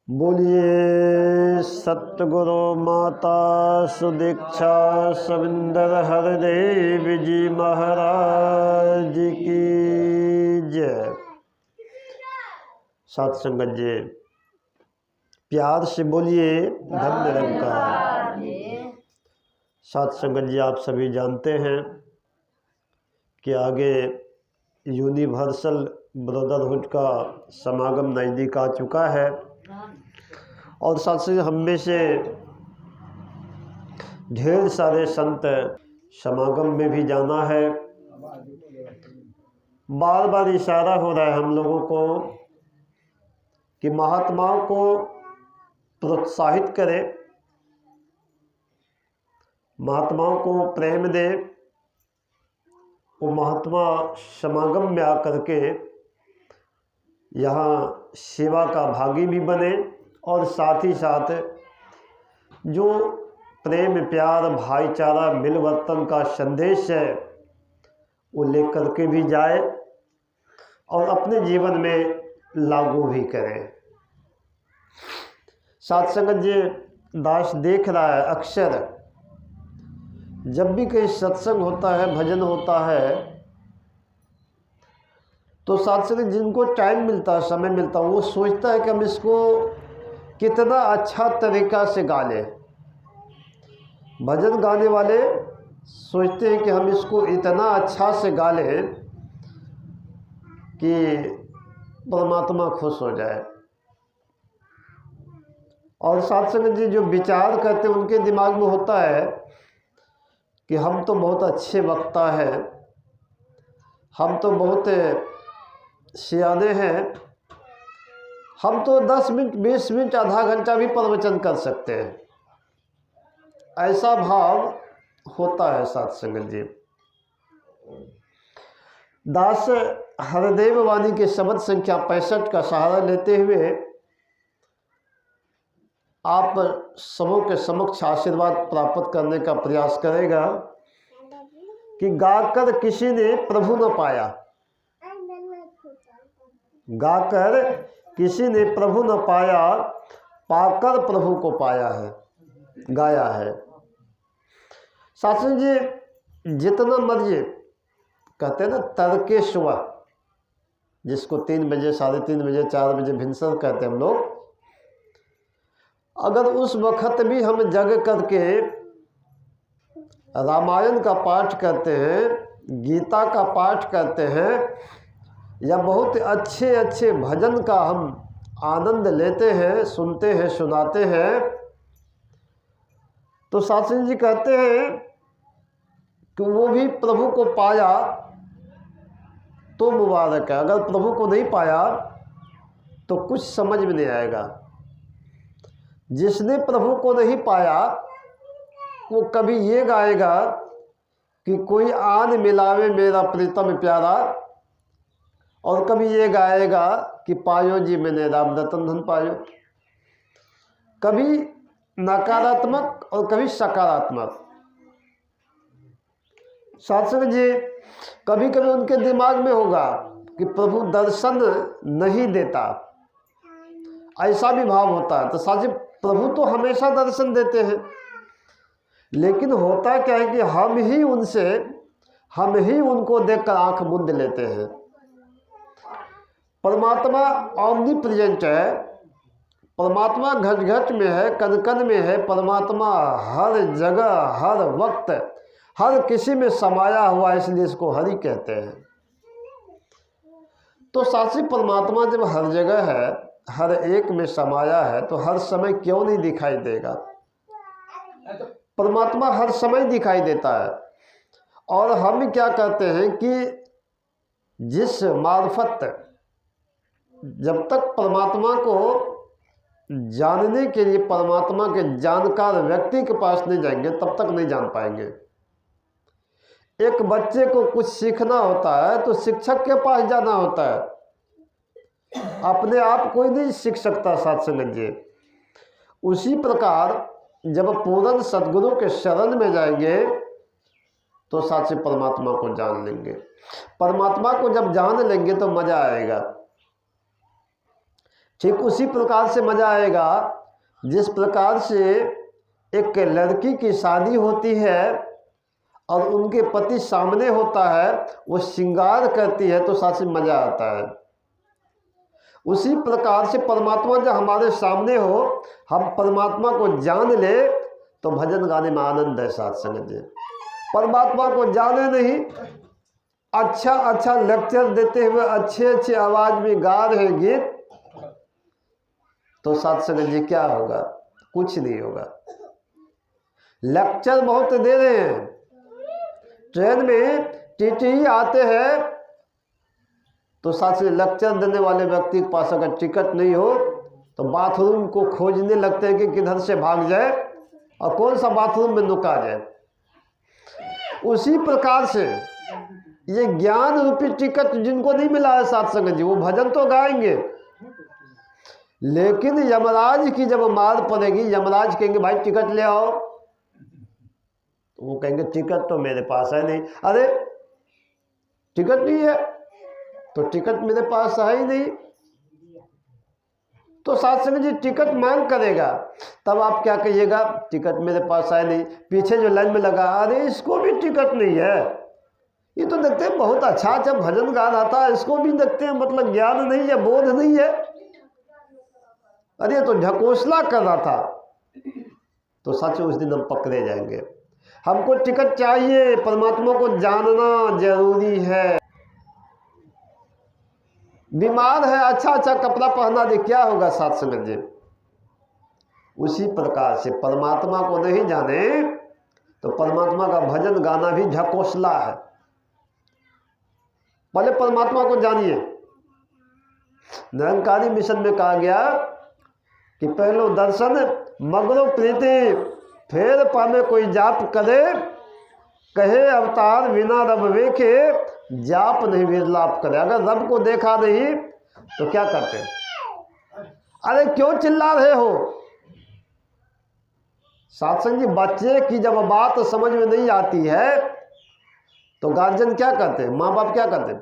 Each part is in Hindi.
बोलिए सतगुरु माता सुदीक्षा सविंदर हरदेव जी महाराज की जय। साथ संगत जी प्यार से बोलिए धन्य निरंकार। साथ संगत जी आप सभी जानते हैं कि आगे यूनिवर्सल ब्रदरहुड का समागम नज़दीक आ चुका है और साथ से हम में से ढेर सारे संत समागम में भी जाना है। बार बार इशारा हो रहा है हम लोगों को कि महात्माओं को प्रोत्साहित करें, महात्माओं को प्रेम दे, वो महात्मा समागम में आकर के यहाँ सेवा का भागी भी बने और साथ ही साथ जो प्रेम प्यार भाईचारा मिलवर्तन का संदेश है वो लेकर के भी जाए और अपने जीवन में लागू भी करें। साथ संगत जी दास देख रहा है अक्सर जब भी कहीं सत्संग होता है भजन होता है तो साथ संगत जिनको टाइम मिलता है समय मिलता है वो सोचता है कि हम इसको कितना अच्छा तरीका से गा लें। भजन गाने वाले सोचते हैं कि हम इसको इतना अच्छा से गा लें कि परमात्मा खुश हो जाए। और साथ संगत जी जो विचार करते हैं उनके दिमाग में होता है कि हम तो बहुत अच्छे वक्ता हैं, हम तो बहुत सियाने हैं, हम तो 10 मिनट 20 मिनट आधा घंटा भी प्रवचन कर सकते हैं। ऐसा भाव होता है साथ संगत जी। दास हरदेव वाणी के शब्द संख्या 65 का सहारा लेते हुए आप सबों के समक्ष आशीर्वाद प्राप्त करने का प्रयास करेगा कि गाकर किसी ने प्रभु न पाया, गाकर किसी ने प्रभु न पाया, पाकर प्रभु को पाया है, गाया है। शास्त्री जी जितना मर्जी कहते हैं ना तर्केश्वर, जिसको 3 बजे 3:30 बजे 4 बजे भिनसर कहते हैं हम लोग, अगर उस वक्त भी हम जग करके रामायण का पाठ करते हैं, गीता का पाठ करते हैं या बहुत अच्छे अच्छे भजन का हम आनंद लेते हैं, सुनते हैं, सुनाते हैं, तो शास्त्री जी कहते हैं कि वो भी प्रभु को पाया तो मुबारक है। अगर प्रभु को नहीं पाया तो कुछ समझ में नहीं आएगा। जिसने प्रभु को नहीं पाया वो कभी ये गाएगा कि कोई आन मिलावे मेरा प्रीतम प्यारा, और कभी ये गाएगा कि पायो जी मैंने राम रतन धन पायो। कभी नकारात्मक और कभी सकारात्मक। शास्त्री जी कभी कभी उनके दिमाग में होगा कि प्रभु दर्शन नहीं देता, ऐसा भी भाव होता है। तो साथी प्रभु तो हमेशा दर्शन देते हैं, लेकिन होता क्या है कि हम ही उनको देखकर आंख मूंद लेते हैं। परमात्मा ऑमनी प्रेजेंट है, परमात्मा घट घट में है, कण कण में है, परमात्मा हर जगह हर वक्त हर किसी में समाया हुआ, इसलिए इसको हरि कहते हैं। तो साथी परमात्मा जब हर जगह है, हर एक में समाया है, तो हर समय क्यों नहीं दिखाई देगा? परमात्मा हर समय दिखाई देता है। और हम क्या कहते हैं कि जिस मार्फत जब तक परमात्मा को जानने के लिए परमात्मा के जानकार व्यक्ति के पास नहीं जाएंगे तब तक नहीं जान पाएंगे। एक बच्चे को कुछ सीखना होता है तो शिक्षक के पास जाना होता है, अपने आप कोई नहीं सीख सकता। साथ संगत जी उसी प्रकार जब पूर्ण सद्गुरु के शरण में जाएंगे तो साथ से परमात्मा को जान लेंगे। परमात्मा को जब जान लेंगे तो मजा आएगा। ठीक उसी प्रकार से मज़ा आएगा जिस प्रकार से एक लड़की की शादी होती है और उनके पति सामने होता है, वो श्रृंगार करती है तो साथ से मज़ा आता है। उसी प्रकार से परमात्मा जब हमारे सामने हो, हम परमात्मा को जान ले तो भजन गाने में आनंद है। साथ संगत जी, परमात्मा को जाने नहीं, अच्छा अच्छा लेक्चर देते हुए अच्छे अच्छे आवाज में गा रहे गीत, तो साथ संगत जी क्या होगा? कुछ नहीं होगा। लेक्चर बहुत दे रहे हैं, ट्रेन में टीटी आते हैं तो साथ से लेक्चर देने वाले व्यक्ति के पास अगर टिकट नहीं हो तो बाथरूम को खोजने लगते हैं कि किधर से भाग जाए और कौन सा बाथरूम में नुका जाए। उसी प्रकार से ये ज्ञान रूपी टिकट जिनको नहीं मिला है साथ संगत जी, वो भजन तो गाएंगे, लेकिन यमराज की जब मार पड़ेगी, यमराज कहेंगे भाई टिकट ले आओ, तो वो कहेंगे टिकट तो मेरे पास है नहीं। अरे टिकट नहीं है तो टिकट मेरे पास है ही नहीं। तो साथ संगत जी टिकट मांग करेगा, तब आप क्या कहिएगा? टिकट मेरे पास है नहीं। पीछे जो लाइन में लगा, अरे इसको भी टिकट नहीं है, ये तो देखते हैं बहुत अच्छा अच्छा भजन गा रहा था, इसको भी देखते हैं मतलब ज्ञान नहीं है, बोध नहीं है, अरे तो ढकोसला कर रहा था। तो सच उस दिन हम पकड़े जाएंगे। हमको टिकट चाहिए, परमात्मा को जानना जरूरी है। बीमार है, अच्छा अच्छा कपड़ा पहना दे, क्या होगा साथ संगत जी? उसी प्रकार से परमात्मा को नहीं जाने तो परमात्मा का भजन गाना भी ढकोसला है। पहले परमात्मा को जानिए। निरंकारी मिशन में कहा गया कि पहलो दर्शन मगरो प्रीति, फिर पामे कोई जाप करे, कहे अवतार बिना रब वेखे, जाप नहीं विरलाप करे। अगर रब को देखा नहीं तो क्या करते? अरे क्यों चिल्ला रहे हो? सत्संग जी, बच्चे की जब बात समझ में नहीं आती है तो गार्जियन क्या करते हैं, माँ बाप क्या करते हैं?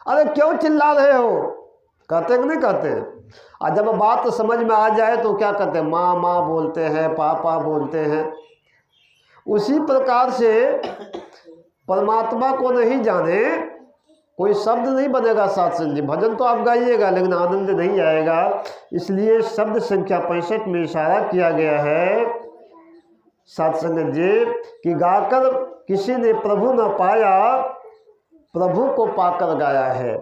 अरे क्यों चिल्ला रहे हो, कहते कि नहीं कहते? और जब बात समझ में आ जाए तो क्या करते हैं? माँ माँ बोलते हैं, पापा बोलते हैं। उसी प्रकार से परमात्मा को नहीं जाने कोई शब्द नहीं बनेगा सत्संग जी। भजन तो आप गाइएगा लेकिन आनंद नहीं आएगा। इसलिए शब्द संख्या 65 में इशारा किया गया है सत्संग जी कि गाकर किसी ने प्रभु न पाया, प्रभु को पाकर गाया है।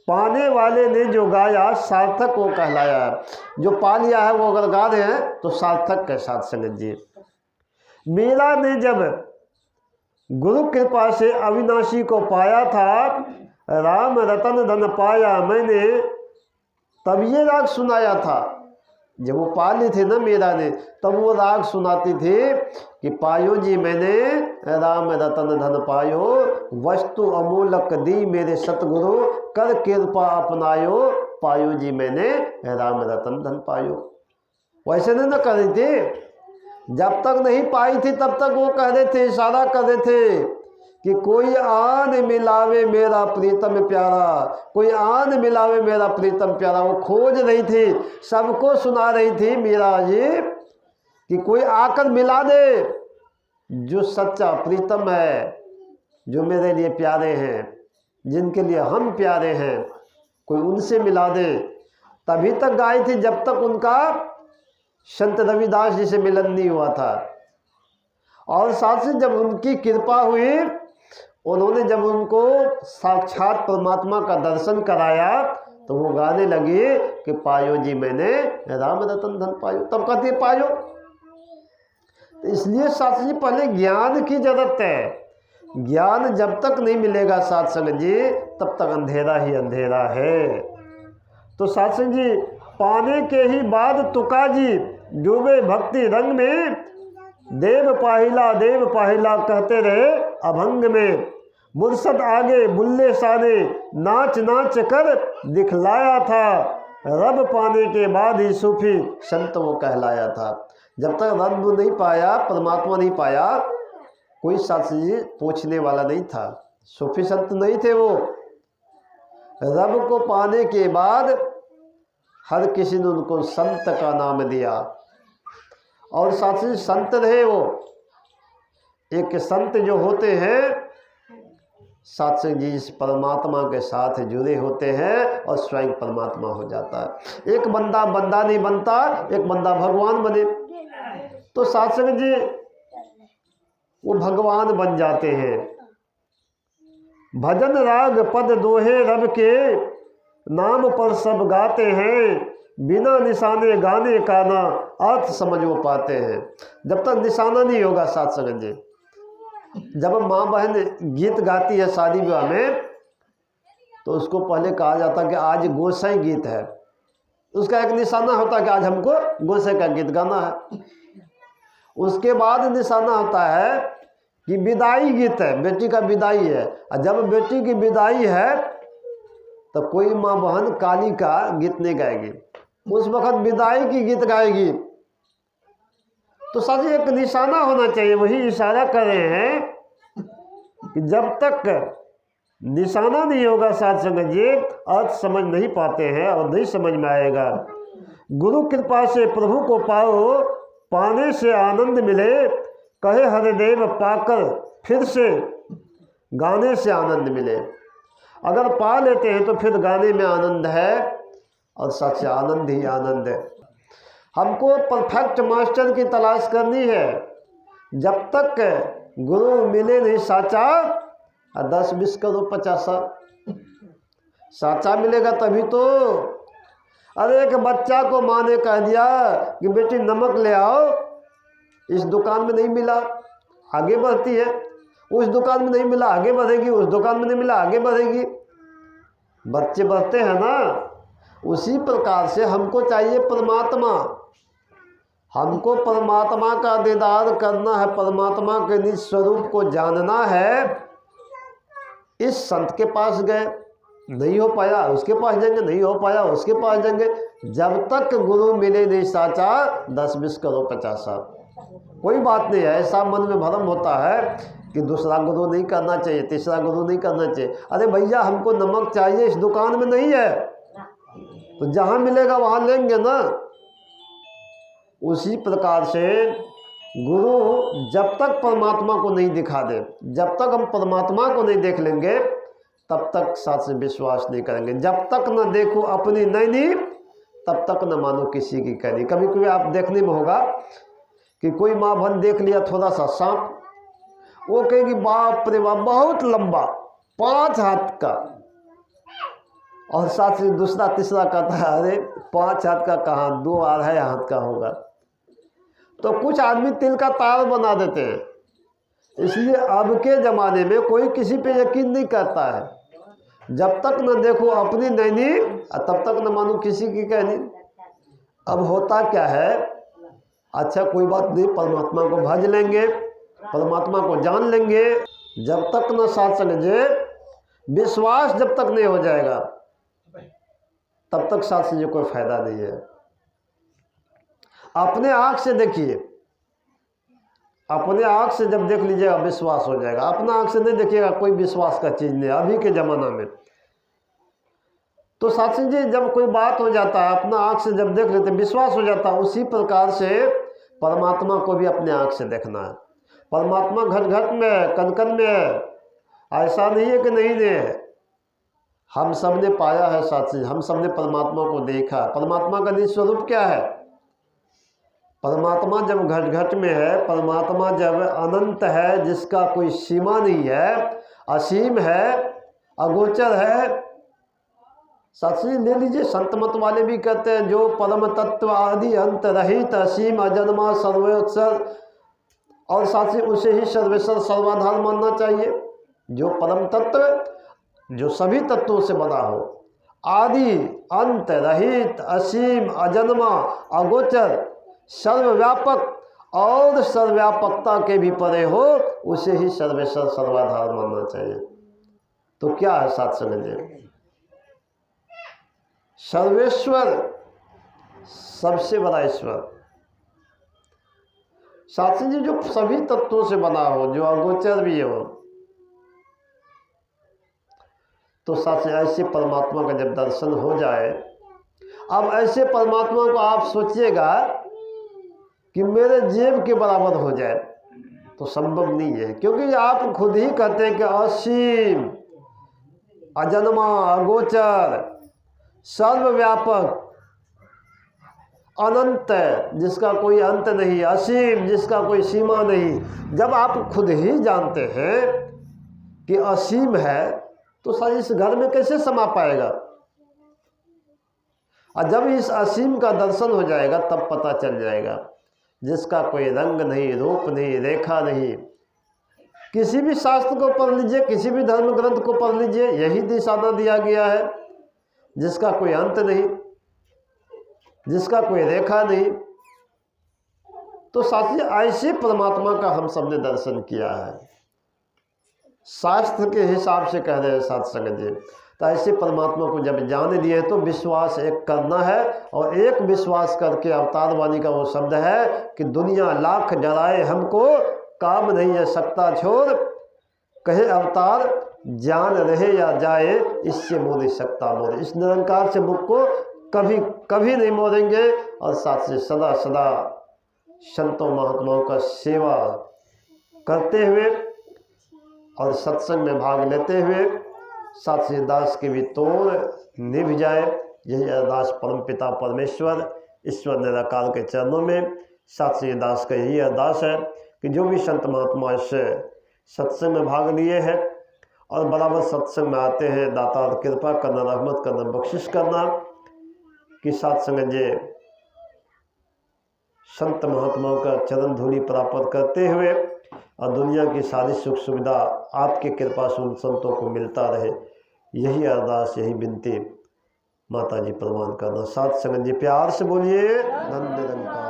पाने वाले ने जो गाया सार्थक को कहलाया। जो पा लिया है वो अगर गा रहे हैं तो सार्थक है सत्संग जी। मीरा ने जब गुरु कृपा से अविनाशी को पाया था, राम रतन धन पाया मैंने, तब ये राग सुनाया था। जब वो पा ली थी ना मीरा ने, तब वो राग सुनाती थी कि पायो जी मैंने राम रतन धन पायो, वस्तु अमूलक दी मेरे सतगुरु, कर कृपा अपनायो, पायो जी मैंने राम रतन धन पायो। वैसे नहीं ना कर रही थी, जब तक नहीं पाई थी तब तक वो कह रहे थे, इशारा कर रहे थे कि कोई आन मिलावे मेरा प्रीतम प्यारा, कोई आन मिलावे मेरा प्रीतम प्यारा। वो खोज रही थी, सबको सुना रही थी मीरा जी कि कोई आकर मिला दे जो सच्चा प्रीतम है, जो मेरे लिए प्यारे हैं, जिनके लिए हम प्यारे हैं, कोई उनसे मिला दे। तभी तक गाई थी जब तक उनका संत रविदास जी से मिलन नहीं हुआ था। और साथ से जब उनकी कृपा हुई, उन्होंने जब उनको साक्षात परमात्मा का दर्शन कराया तो वो गाने लगे कि पायो जी मैंने राम रतन धन पायो। तब कहते पायो। तो इसलिए साथ जी पहले ज्ञान की जरूरत है। ज्ञान जब तक नहीं मिलेगा साथ संग जी तब तक अंधेरा ही अंधेरा है। तो साथ संग जी पाने के ही बाद तुका जी डूबे भक्ति रंग में, देव पाहिला कहते रहे अभंग में। मुर्शद आगे बुल्ले साने नाच नाच कर दिखलाया था, रब पाने के बाद ही सूफी संत वो कहलाया था। जब तक रब नहीं पाया, परमात्मा नहीं पाया, कोई शास्त्री पूछने वाला नहीं था, सूफी संत नहीं थे वो। रब को पाने के बाद हर किसी ने उनको संत का नाम दिया। और साथ ही संत रहे वो, एक संत जो होते हैं सत्संग जी इस परमात्मा के साथ जुड़े होते हैं और स्वयं परमात्मा हो जाता है। एक बंदा बंदा नहीं बनता, एक बंदा भगवान बने। तो सत्संग जी वो भगवान बन जाते हैं। भजन राग पद दोहे रब के नाम पर सब गाते हैं, बिना निशाने गाने का ना अर्थ समझ वो पाते हैं। जब तक निशाना नहीं होगा सत्संग जी, जब माँ बहन गीत गाती है शादी विवाह में तो उसको पहले कहा जाता है कि आज गोसाई गीत है, उसका एक निशाना होता है कि आज हमको गोसाई का गीत गाना है। उसके बाद निशाना होता है कि विदाई गीत है, बेटी का विदाई है, और जब बेटी की विदाई है तो कोई माँ बहन काली का गीत नहीं गाएगी, उस वक्त विदाई की गीत गाएगी। तो साथ ही एक निशाना होना चाहिए। वही इशारा कर रहे हैं कि जब तक निशाना नहीं होगा सत्संग जी अर्थ समझ नहीं पाते हैं और नहीं समझ में आएगा। गुरु कृपा से प्रभु को पाओ, पाने से आनंद मिले, कहे हरिदेव पाकर फिर से गाने से आनंद मिले। अगर पा लेते हैं तो फिर गाने में आनंद है और सच आनंद ही आनंद है। हमको परफेक्ट मास्टर की तलाश करनी है। जब तक गुरु मिले नहीं साचा, 10-20 करो 50 साचा मिलेगा तभी तो। अरे एक बच्चा को माँ ने कह दिया कि बेटी नमक ले आओ, इस दुकान में नहीं मिला आगे बढ़ती है, उस दुकान में नहीं मिला आगे बढ़ेगी, उस दुकान में नहीं मिला आगे बढ़ेगी। बच्चे बढ़ते हैं ना। उसी प्रकार से हमको चाहिए परमात्मा, हमको परमात्मा का दीदार करना है, परमात्मा के निज स्वरूप को जानना है। इस संत के पास गए, नहीं हो पाया उसके पास जाएंगे, नहीं हो पाया उसके पास जाएंगे। जब तक गुरु मिले नहीं साचा, 10-20 करो 50 कोई बात नहीं है। ऐसा मन में भ्रम होता है कि दूसरा गुरु नहीं करना चाहिए, तीसरा गुरु नहीं करना चाहिए। अरे भैया हमको नमक चाहिए, इस दुकान में नहीं है, तो जहाँ मिलेगा वहाँ लेंगे ना। उसी प्रकार से गुरु जब तक परमात्मा को नहीं दिखा दे, जब तक हम परमात्मा को नहीं देख लेंगे तब तक साथ से विश्वास नहीं करेंगे। जब तक न देखो अपनी नैनी तब तक न मानो किसी की कहनी। कभी कभी आप देखने में होगा कि कोई माँ बहन देख लिया थोड़ा सा सांप, वो कहेगी बाप रे बाप बहुत लंबा 5 हाथ का, और साथ से दूसरा तीसरा कहता है अरे 5 हाथ का कहाँ, 2-2.5 हाथ का होगा। तो कुछ आदमी तिल का तार बना देते हैं। इसलिए अब के ज़माने में कोई किसी पे यकीन नहीं करता है। जब तक न देखो अपनी नैनी तब तक न मानो किसी की कहनी। अब होता क्या है, अच्छा कोई बात नहीं, परमात्मा को भज लेंगे, परमात्मा को जान लेंगे। जब तक न साथ समझे, विश्वास जब तक नहीं हो जाएगा तब तक साथ समझे कोई फायदा नहीं है। अपने आँख से देखिए, अपने आँख से जब देख लीजिएगा विश्वास हो जाएगा। अपना आँख से नहीं देखिएगा, कोई विश्वास का चीज़ नहीं अभी के ज़माना में। तो साथी जी जब कोई बात हो जाता है अपना आँख से जब देख लेते विश्वास हो जाता है। उसी प्रकार से परमात्मा को भी अपने आँख से देखना है। परमात्मा घट घट में है, कण कण में है, ऐसा नहीं है कि नहीं है। हम सब ने पाया है साथी, हम सब ने परमात्मा को देखा। परमात्मा का निज स्वरूप क्या है? परमात्मा जब घट घट में है, परमात्मा जब अनंत है, जिसका कोई सीमा नहीं है, असीम है, अगोचर है। साथी ले लीजिए, संत मत वाले भी कहते हैं जो परम तत्व आदि अंत रहित असीम अजन्मा सर्वोत्सर, और साथी उसे ही सर्वेश्वर सर्वाधार मानना चाहिए। जो परम तत्व जो सभी तत्वों से बना हो, आदि अंत रहित असीम अजन्मा अगोचर सर्वव्यापक और सर्वव्यापकता के भी परे हो, उसे ही सर्वेश्वर सर्वाधार मानना चाहिए। तो क्या है साथ समझिए, सर्वेश्वर सबसे बड़ा ईश्वर। साथी जी जो सभी तत्वों से बना हो, जो अगोचर भी हो, तो साथी ऐसे परमात्मा का जब दर्शन हो जाए अब ऐसे परमात्मा को आप सोचिएगा कि मेरे जेब के बराबर हो जाए, तो संभव नहीं है, क्योंकि आप खुद ही कहते हैं कि असीम, अजन्मा, अगोचर, सर्वव्यापक, अनंत, जिसका कोई अंत नहीं, असीम, जिसका कोई सीमा नहीं। जब आप खुद ही जानते हैं कि असीम है, तो सर इस घर में कैसे समा पाएगा? और जब इस असीम का दर्शन हो जाएगा तब पता चल जाएगा, जिसका कोई रंग नहीं, रूप नहीं, रेखा नहीं। किसी भी शास्त्र को पढ़ लीजिए, किसी भी धर्म ग्रंथ को पढ़ लीजिए, यही निशाना दिया गया है, जिसका कोई अंत नहीं, जिसका कोई रेखा नहीं। तो साथी ऐसे परमात्मा का हम सबने दर्शन किया है, शास्त्र के हिसाब से कह रहे हैं साथ संगत जी। तो ऐसे परमात्मा को जब जान लिए तो विश्वास एक करना है, और एक विश्वास करके अवतार वाणी का वो शब्द है कि दुनिया लाख डराए हमको, काम नहीं है सकता छोड़, कहे अवतार जान रहे या जाए, इससे मोह नहीं सकता मोर। इस निरंकार से मुख को कभी कभी नहीं मोड़ेंगे, और साथ से सदा सदा संतों महात्माओं का सेवा करते हुए और सत्संग में भाग लेते हुए साथ से दास के भी तोड़ निभ जाए। यही अरदास परमपिता परमेश्वर ईश्वर निराकार के चरणों में। साथ से दास का यही अरदास है कि जो भी संत महात्मा इससे सत्संग में भाग लिए हैं और बराबर सत्संग में आते हैं, दातार कृपा करना, रहमत करना, बख्शिश करना, कि साथ संगत जी संत महात्माओं का चरण धूलि प्राप्त करते हुए और दुनिया की सारी सुख सुविधा आपकी कृपा से उन संतों को मिलता रहे। यही अरदास, यही विनती माता जी प्रवान करना। साथ संगत जी प्यार से बोलिए नंद निरंकार।